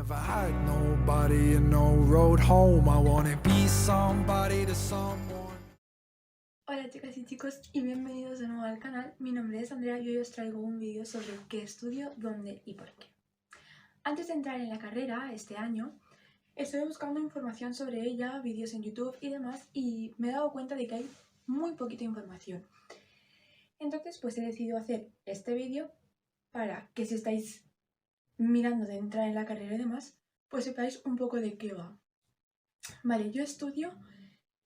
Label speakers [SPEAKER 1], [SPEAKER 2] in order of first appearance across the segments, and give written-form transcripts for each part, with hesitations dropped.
[SPEAKER 1] never had nobody and no road home. I wanna be somebody to someone.
[SPEAKER 2] Hola chicas y chicos y bienvenidos de nuevo al canal. Mi nombre es Andrea y hoy os traigo un vídeo sobre qué estudio, dónde y por qué. Antes de entrar en la carrera este año, estoy buscando información sobre ella, vídeos en YouTube y demás, y me he dado cuenta de que hay muy poquita información. Entonces pues he decidido hacer este vídeo para que si estáis mirando de entrar en la carrera y demás, pues sepáis un poco de qué va. Vale, yo estudio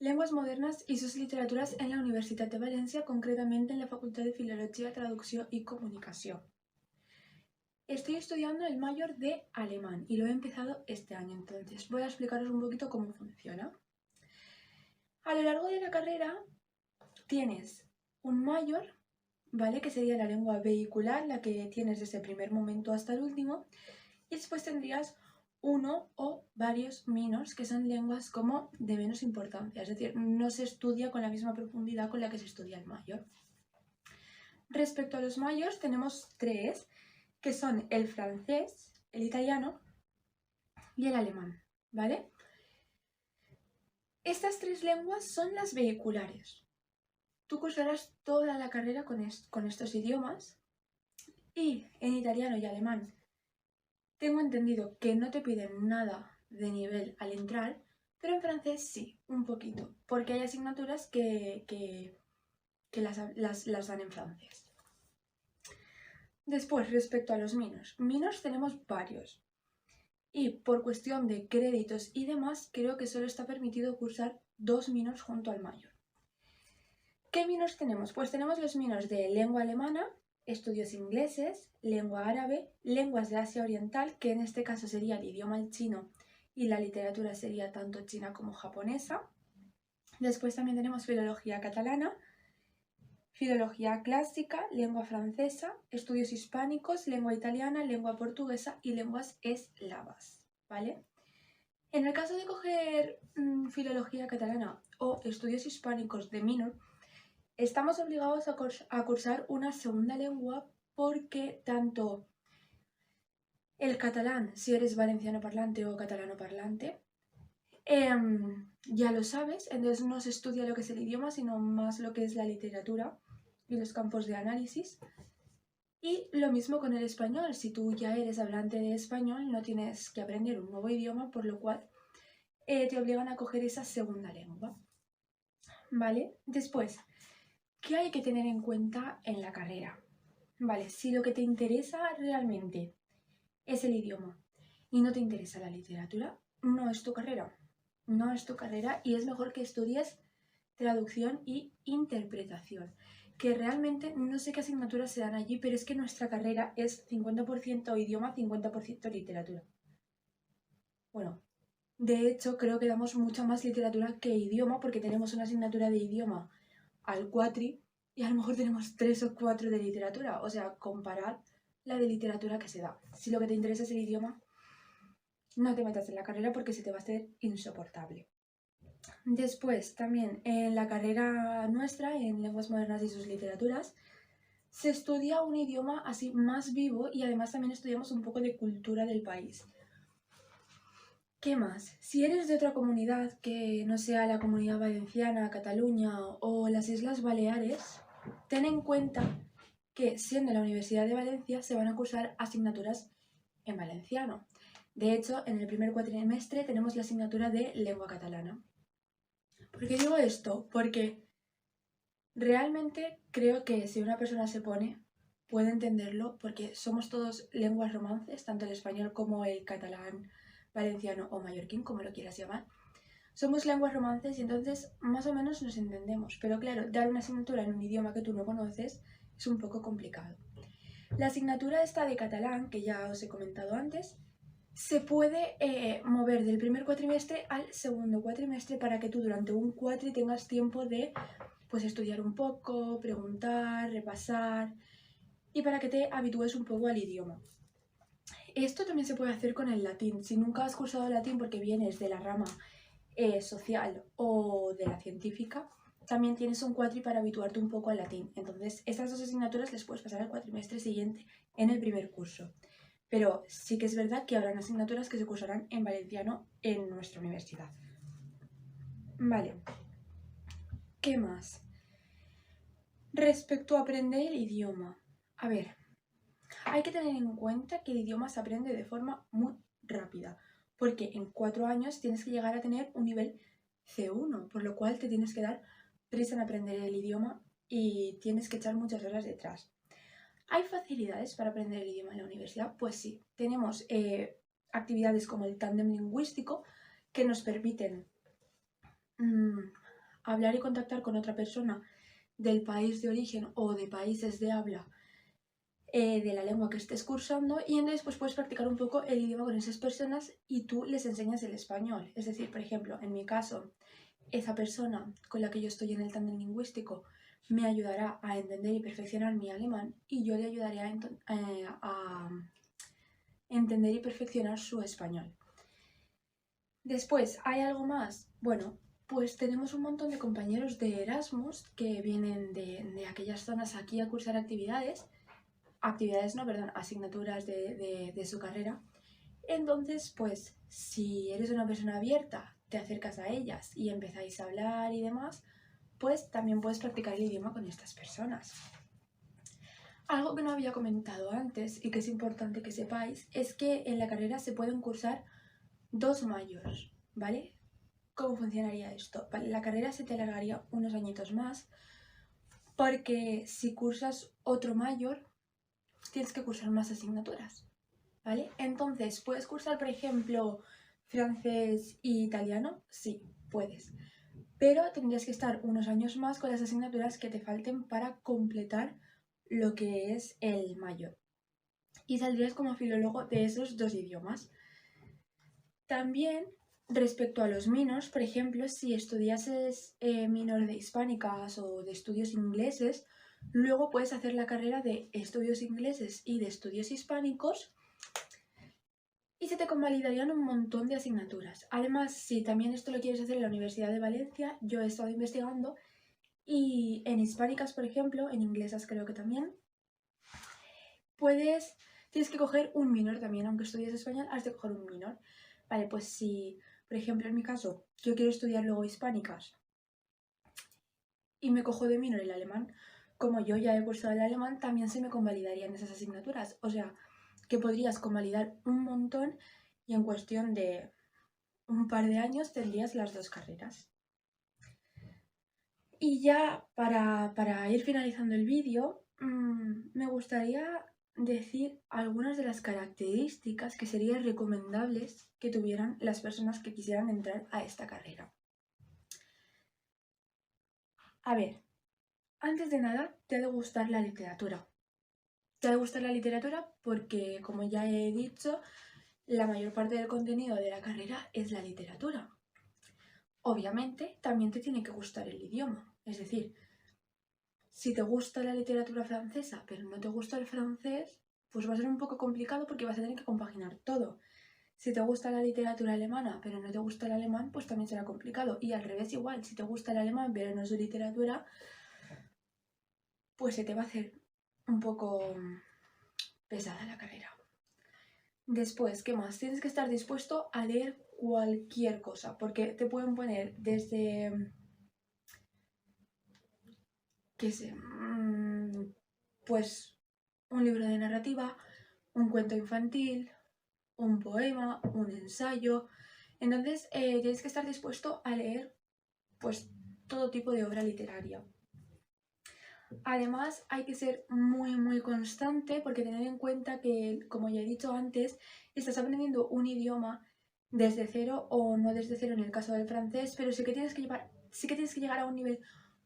[SPEAKER 2] Lenguas modernas y sus literaturas en la Universitat de València, concretamente en la Facultad de Filología, Traducción y Comunicación. Estoy estudiando el mayor de alemán y lo he empezado este año, entonces voy a explicaros un poquito cómo funciona. A lo largo de la carrera tienes un mayor, ¿vale? Que sería la lengua vehicular, la que tienes desde el primer momento hasta el último, y después tendrías uno o varios minors, que son lenguas como de menos importancia, es decir, no se estudia con la misma profundidad con la que se estudia el mayor. Respecto a los mayors tenemos tres, que son el francés, el italiano y el alemán, ¿vale? Estas tres lenguas son las vehiculares. Tú cursarás toda la carrera con estos idiomas, y en italiano y alemán tengo entendido que no te piden nada de nivel al entrar, pero en francés sí, un poquito, porque hay asignaturas que las dan en francés. Después, respecto a los minors tenemos varios. Y por cuestión de créditos y demás, creo que solo está permitido cursar 2 minors junto al mayor. ¿Qué minors tenemos? Pues tenemos los minors de lengua alemana, estudios ingleses, lengua árabe, lenguas de Asia Oriental, que en este caso sería el idioma el chino y la literatura sería tanto china como japonesa. Después también tenemos filología catalana, filología clásica, lengua francesa, estudios hispánicos, lengua italiana, lengua portuguesa y lenguas eslavas, ¿vale? En el caso de coger filología catalana o estudios hispánicos de minor, estamos obligados a cursar una segunda lengua, porque tanto el catalán, si eres valenciano parlante o catalano parlante, ya lo sabes, entonces no se estudia lo que es el idioma, sino más lo que es la literatura y los campos de análisis. Y lo mismo con el español, si tú ya eres hablante de español, no tienes que aprender un nuevo idioma, por lo cual te obligan a coger esa segunda lengua, ¿vale? Después, ¿qué hay que tener en cuenta en la carrera? Vale, si lo que te interesa realmente es el idioma y no te interesa la literatura, no es tu carrera. No es tu carrera y es mejor que estudies traducción y interpretación, que realmente no sé qué asignaturas se dan allí, pero es que nuestra carrera es 50% idioma, 50% literatura. Bueno, de hecho creo que damos mucha más literatura que idioma, porque tenemos una asignatura de idioma al cuatri y a lo mejor tenemos 3 o 4 de literatura. O sea, comparad la de literatura que se da. Si lo que te interesa es el idioma, no te metas en la carrera porque se te va a hacer insoportable. Después, también en la carrera nuestra, en lenguas modernas y sus literaturas, se estudia un idioma así más vivo, y además también estudiamos un poco de cultura del país. ¿Qué más? Si eres de otra comunidad que no sea la Comunidad Valenciana, Cataluña o las Islas Baleares, ten en cuenta que, siendo la Universidad de Valencia, se van a cursar asignaturas en valenciano. De hecho, en el primer cuatrimestre tenemos la asignatura de lengua catalana. ¿Por qué digo esto? Porque realmente creo que si una persona se pone, puede entenderlo, porque somos todos lenguas romances, tanto el español como el catalán, valenciano o mallorquín, como lo quieras llamar. Somos lenguas romances y entonces más o menos nos entendemos, pero claro, dar una asignatura en un idioma que tú no conoces es un poco complicado. La asignatura esta de catalán, que ya os he comentado antes, se puede mover del primer cuatrimestre al segundo cuatrimestre, para que tú durante un cuatri tengas tiempo de pues estudiar un poco, preguntar, repasar, y para que te habitúes un poco al idioma. Esto también se puede hacer con el latín. Si nunca has cursado latín porque vienes de la rama social o de la científica, también tienes un cuatri para habituarte un poco al latín. Entonces, estas dos asignaturas les puedes pasar al cuatrimestre siguiente en el primer curso. pero sí que es verdad que habrán asignaturas que se cursarán en valenciano en nuestra universidad. Vale, ¿qué más? Respecto a aprender el idioma, a ver, hay que tener en cuenta que el idioma se aprende de forma muy rápida, porque en 4 años tienes que llegar a tener un nivel C1, por lo cual te tienes que dar prisa en aprender el idioma y tienes que echar muchas horas detrás. ¿Hay facilidades para aprender el idioma en la universidad? Pues sí, tenemos actividades como el tándem lingüístico que nos permiten hablar y contactar con otra persona del país de origen o de países de habla de la lengua que estés cursando, y entonces pues puedes practicar un poco el idioma con esas personas y tú les enseñas el español. Es decir, por ejemplo, en mi caso, esa persona con la que yo estoy en el tándem lingüístico me ayudará a entender y perfeccionar mi alemán y yo le ayudaré a entender y perfeccionar su español. Después, ¿hay algo más? Bueno, pues tenemos un montón de compañeros de Erasmus que vienen de aquellas zonas aquí a cursar asignaturas de su carrera. Entonces, pues, si eres una persona abierta, te acercas a ellas y empezáis a hablar y demás, pues también puedes practicar el idioma con estas personas. Algo que no había comentado antes y que es importante que sepáis es que en la carrera se pueden cursar 2 mayors, ¿vale? ¿Cómo funcionaría esto? La carrera se te alargaría unos añitos más porque si cursas otro mayor tienes que cursar más asignaturas, ¿vale? Entonces, ¿puedes cursar, por ejemplo, francés e italiano? Sí, puedes. Pero tendrías que estar unos años más con las asignaturas que te falten para completar lo que es el mayor. Y saldrías como filólogo de esos 2 idiomas. También, respecto a los minors, por ejemplo, si estudiases minor de hispánicas o de estudios ingleses, luego puedes hacer la carrera de estudios ingleses y de estudios hispánicos y se te convalidarían un montón de asignaturas. Además, si también esto lo quieres hacer en la Universidad de Valencia, yo he estado investigando y en hispánicas, por ejemplo, en inglesas creo que también, tienes que coger un minor también, aunque estudies español, has de coger un minor. Vale, pues si, por ejemplo, en mi caso, yo quiero estudiar luego hispánicas y me cojo de minor el alemán, como yo ya he cursado el alemán, también se me convalidarían esas asignaturas. O sea, que podrías convalidar un montón y en cuestión de un par de años tendrías las 2 carreras. Y ya para ir finalizando el vídeo, me gustaría decir algunas de las características que serían recomendables que tuvieran las personas que quisieran entrar a esta carrera. A ver, antes de nada, te ha de gustar la literatura. Te ha de gustar la literatura porque, como ya he dicho, la mayor parte del contenido de la carrera es la literatura. Obviamente, también te tiene que gustar el idioma. Es decir, si te gusta la literatura francesa, pero no te gusta el francés, pues va a ser un poco complicado porque vas a tener que compaginar todo. Si te gusta la literatura alemana, pero no te gusta el alemán, pues también será complicado. Y al revés igual, si te gusta el alemán, pero no es su literatura, pues se te va a hacer un poco pesada la carrera. Después, ¿qué más? Tienes que estar dispuesto a leer cualquier cosa, porque te pueden poner desde, qué sé, pues un libro de narrativa, un cuento infantil, un poema, un ensayo. Entonces, tienes que estar dispuesto a leer pues todo tipo de obra literaria. Además, hay que ser muy constante porque tener en cuenta que, como ya he dicho antes, estás aprendiendo un idioma desde cero o no desde cero en el caso del francés, pero sí que tienes que llegar a un nivel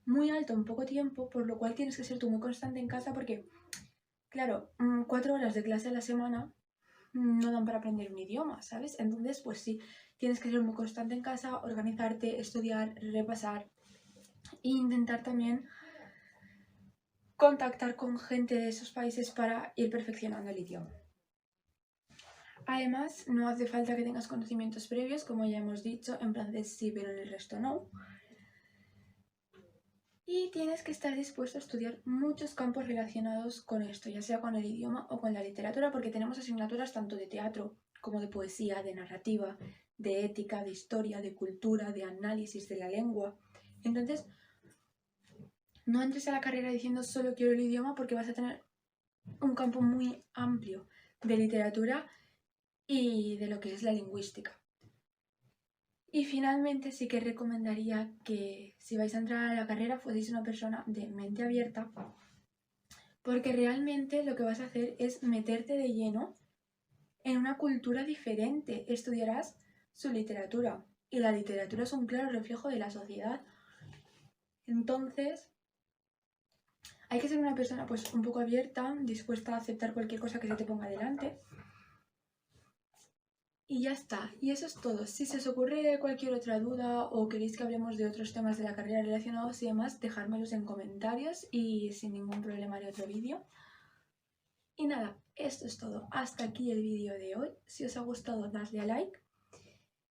[SPEAKER 2] muy alto en poco tiempo, por lo cual tienes que ser tú muy constante en casa porque, claro, 4 horas de clase a la semana no dan para aprender un idioma, ¿sabes? Entonces, pues sí, tienes que ser muy constante en casa, organizarte, estudiar, repasar e intentar también contactar con gente de esos países para ir perfeccionando el idioma. Además, no hace falta que tengas conocimientos previos, como ya hemos dicho, en francés sí, pero en el resto no. Y tienes que estar dispuesto a estudiar muchos campos relacionados con esto, ya sea con el idioma o con la literatura, porque tenemos asignaturas tanto de teatro como de poesía, de narrativa, de ética, de historia, de cultura, de análisis de la lengua. Entonces, no entres a la carrera diciendo solo quiero el idioma, porque vas a tener un campo muy amplio de literatura y de lo que es la lingüística. Y finalmente sí que recomendaría que si vais a entrar a la carrera fueseis una persona de mente abierta, porque realmente lo que vas a hacer es meterte de lleno en una cultura diferente. Estudiarás su literatura y la literatura es un claro reflejo de la sociedad. Entonces, hay que ser una persona pues un poco abierta, dispuesta a aceptar cualquier cosa que se te ponga delante. Y ya está, y eso es todo. Si se os ocurre cualquier otra duda o queréis que hablemos de otros temas de la carrera relacionados y demás, dejármelos en comentarios y sin ningún problema haré otro vídeo. Y nada, esto es todo. Hasta aquí el vídeo de hoy. Si os ha gustado, dadle a like.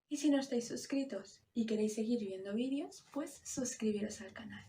[SPEAKER 2] Y si no estáis suscritos y queréis seguir viendo vídeos, pues suscribiros al canal.